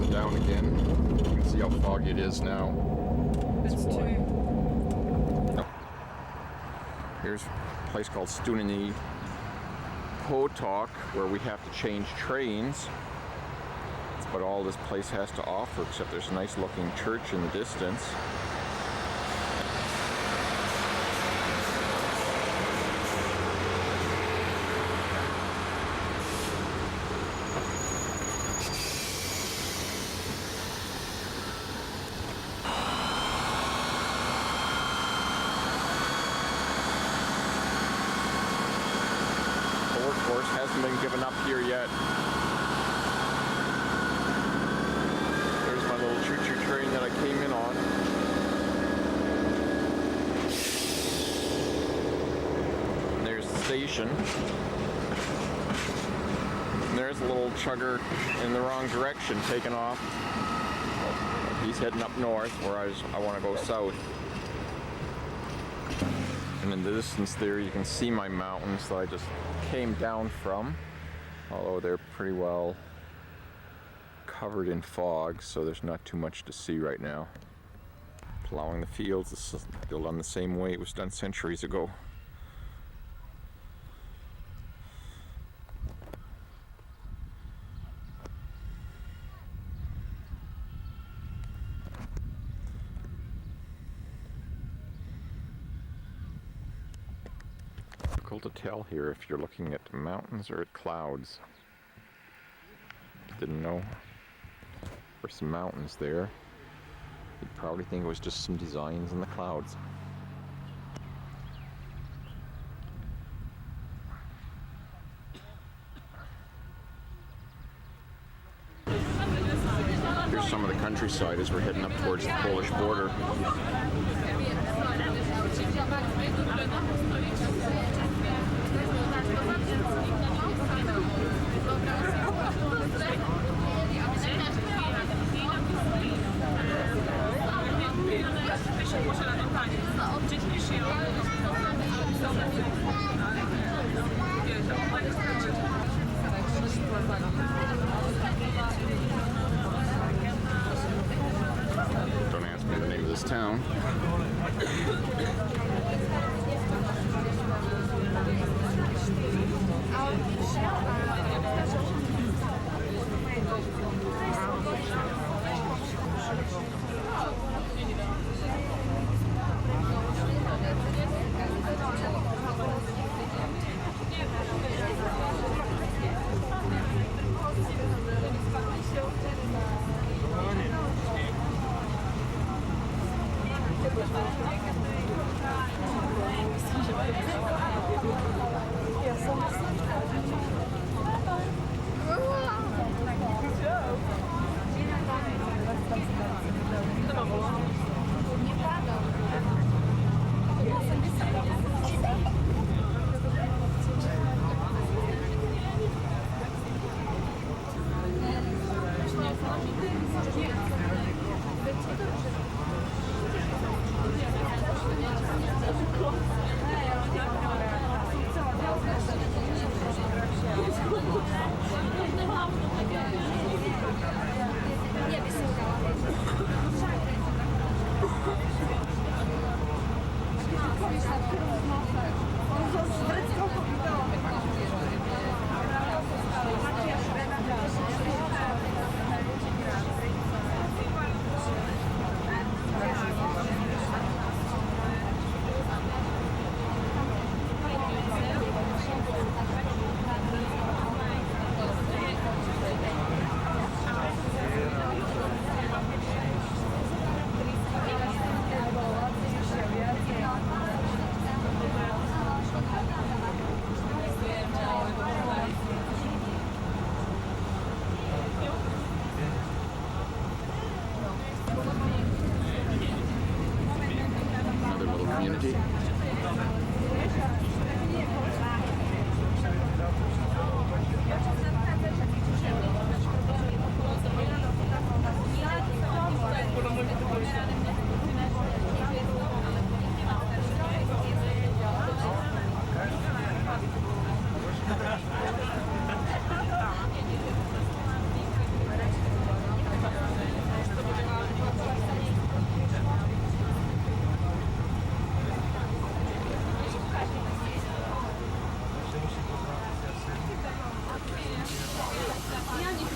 going down again. You can see how foggy it is now. It's too. Here's a place called Pieniny National Park where we have to change trains. That's about all this place has to offer, except there's a nice looking church in the distance. Hasn't been given up here yet. There's my little choo-choo train that I came in on. And there's the station. And there's a little chugger in the wrong direction taking off. He's heading up north where I want to go south. And in the distance there you can see my mountains that I just came down from, although they're pretty well covered in fog, so there's not too much to see right now. Plowing the fields is still done the same way it was done centuries ago. Difficult to tell here if you're looking at mountains or at clouds. Didn't know there's some mountains there. You'd probably think it was just some designs in the clouds. Here's some of the countryside as we're heading up towards the Polish border. Don't ask me the name of this town.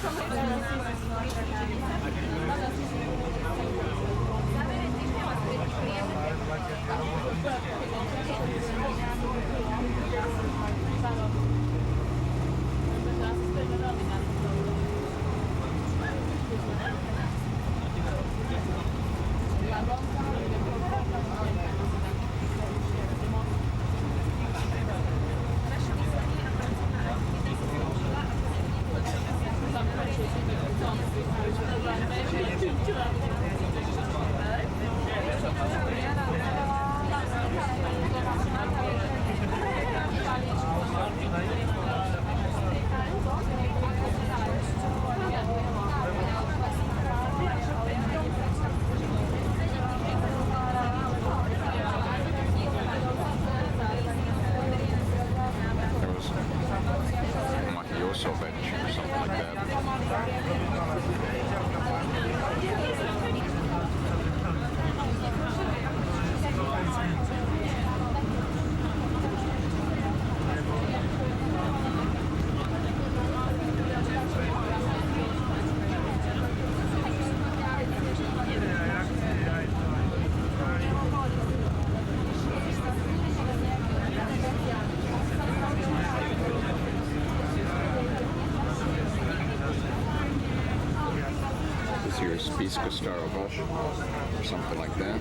There was mafioso veg or something like that. This here is spiska starovash or something like that.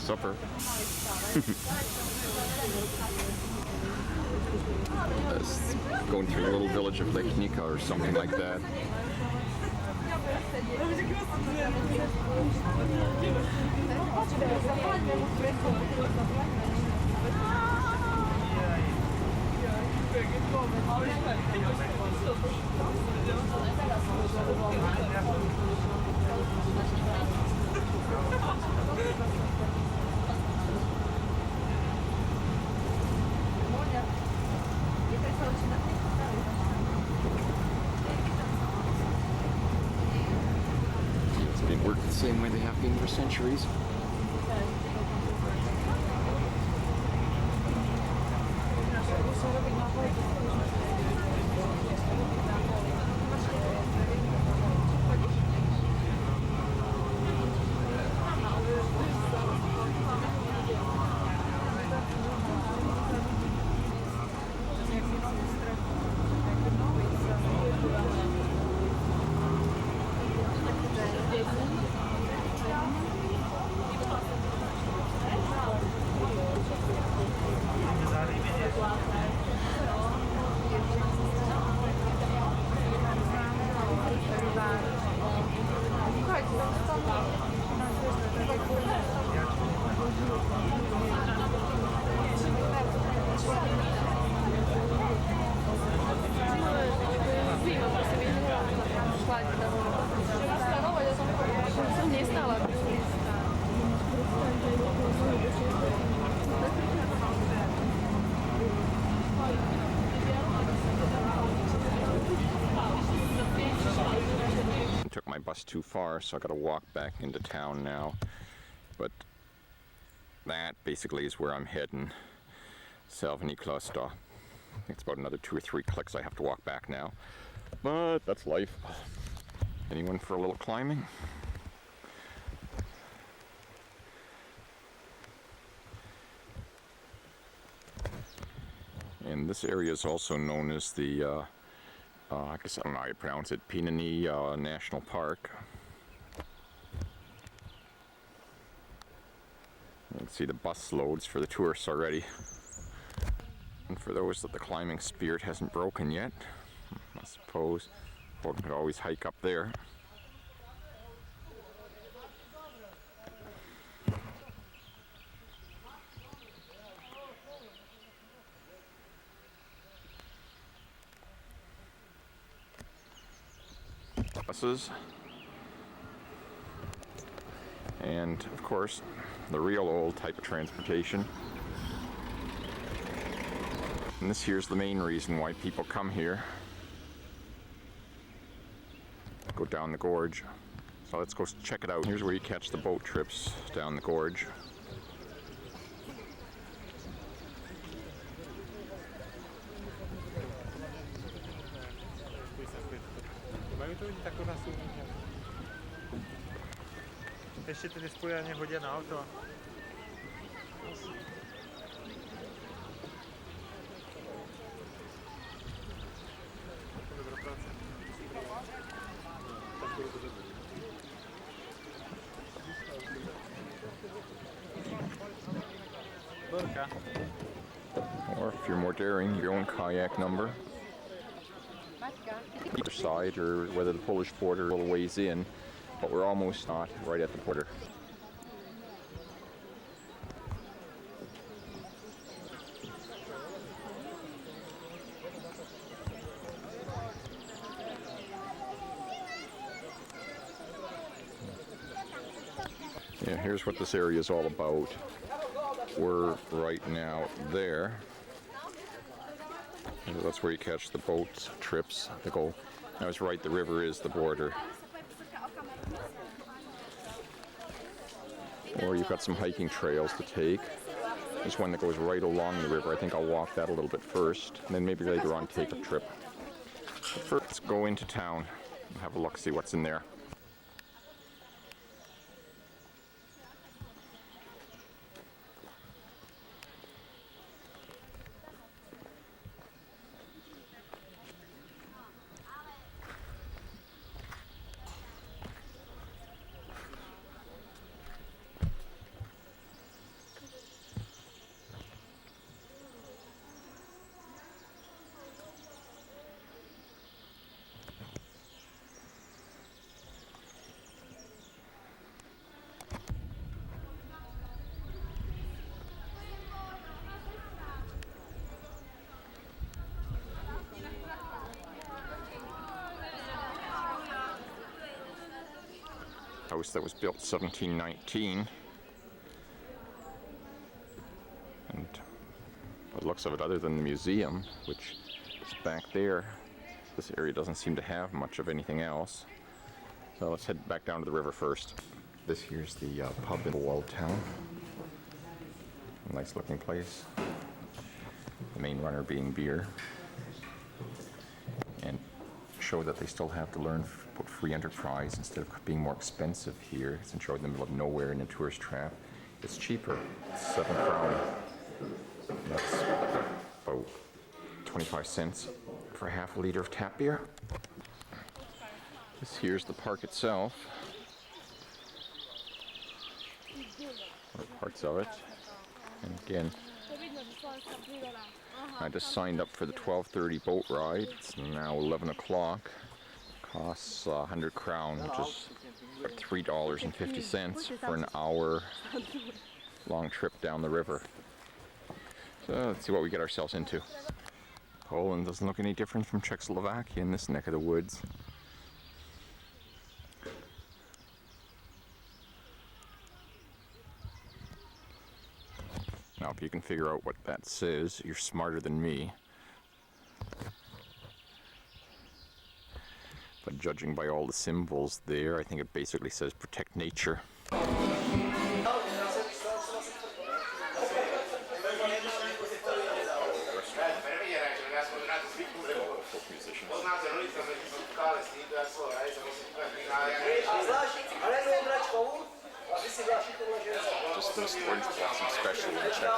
supper. Going to a little village of Lechnica or something like that. It's been worked the same way they have been for centuries. Took my bus too far, so I gotta walk back into town now. But that basically is where I'm heading. Pieniny National. It's about another 2 or 3 clicks I have to walk back now. But that's life. Anyone for a little climbing? And this area is also known as the I guess I don't know how you pronounce it, Pieniny National Park. You can see the bus loads for the tourists already. And for those that the climbing spirit hasn't broken yet, I suppose one could always hike up there. Buses, and of course the real old type of transportation. And this here's the main reason why people come here. Go down the gorge. So let's go check it out. Here's where you catch the boat trips down the gorge. Ještě tedy spojeně hodě na auto. Dobrá práce. Borka. Or if you're more daring, your own kayak number. Either side, or whether the Polish border a little ways in, but we're almost not right at the border. Yeah, here's what this area is all about. We're right now there. That's where you catch the boat trips to go. I was right, the river is the border. Or you've got some hiking trails to take. There's one that goes right along the river. I think I'll walk that a little bit first, and then maybe later on take a trip. But first, let's go into town and have a look, see what's in there. house that was built 1719. And by the looks of it, other than the museum, which is back there, this area doesn't seem to have much of anything else. So let's head back down to the river first. This here's the pub in the walled town. A nice looking place. The main runner being beer. And show that they still have to learn about free enterprise instead of being more expensive here. It's in the middle of nowhere in a tourist trap. It's cheaper. It's 7 crown. That's about 25 cents for half a liter of tap beer. This here's the park itself. Or parts of it. And again, I just signed up for the 12:30 boat ride. It's now 11 o'clock. Costs 100 crown, which is about $3.50 for an hour long trip down the river. So let's see what we get ourselves into. Poland doesn't look any different from Czechoslovakia in this neck of the woods. Now, if you can figure out what that says, you're smarter than me. But judging by all the symbols there, I think it basically says protect nature. Just this orange blossom special in Czech.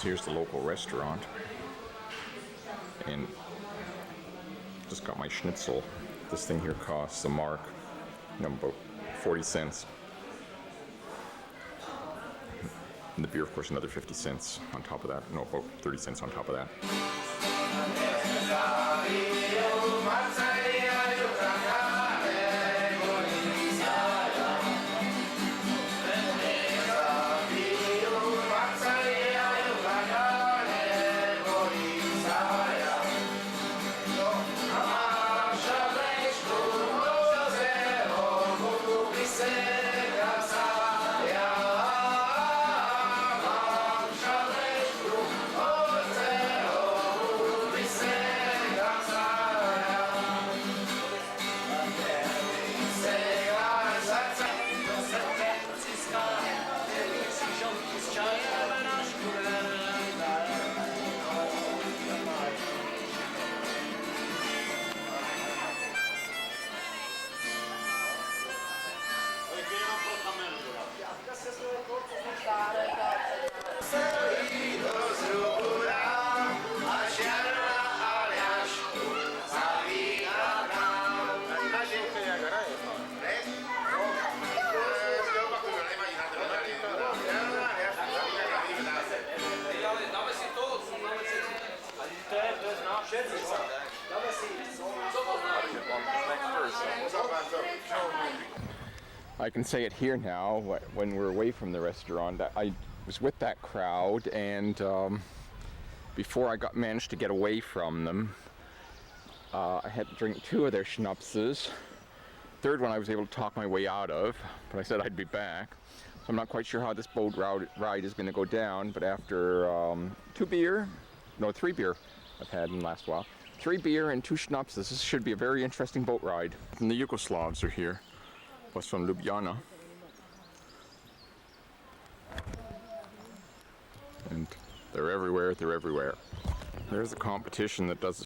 Here's the local restaurant, and just got my schnitzel. This thing here costs a mark, about 40 cents. And the beer, of course, another 50 cents on top of that. No, about 30 cents on top of that. I can say it here now, when we're away from the restaurant. I was with that crowd, and before I managed to get away from them, I had to drink 2 of their schnapses, third one I was able to talk my way out of, but I said I'd be back. So I'm not quite sure how this boat ride is going to go down, but after 3 beer I've had in the last while. 3 beer and 2 schnapps. This should be a very interesting boat ride. And the Yugoslavs are here. Was from Ljubljana. And they're everywhere, they're everywhere. There's a competition that does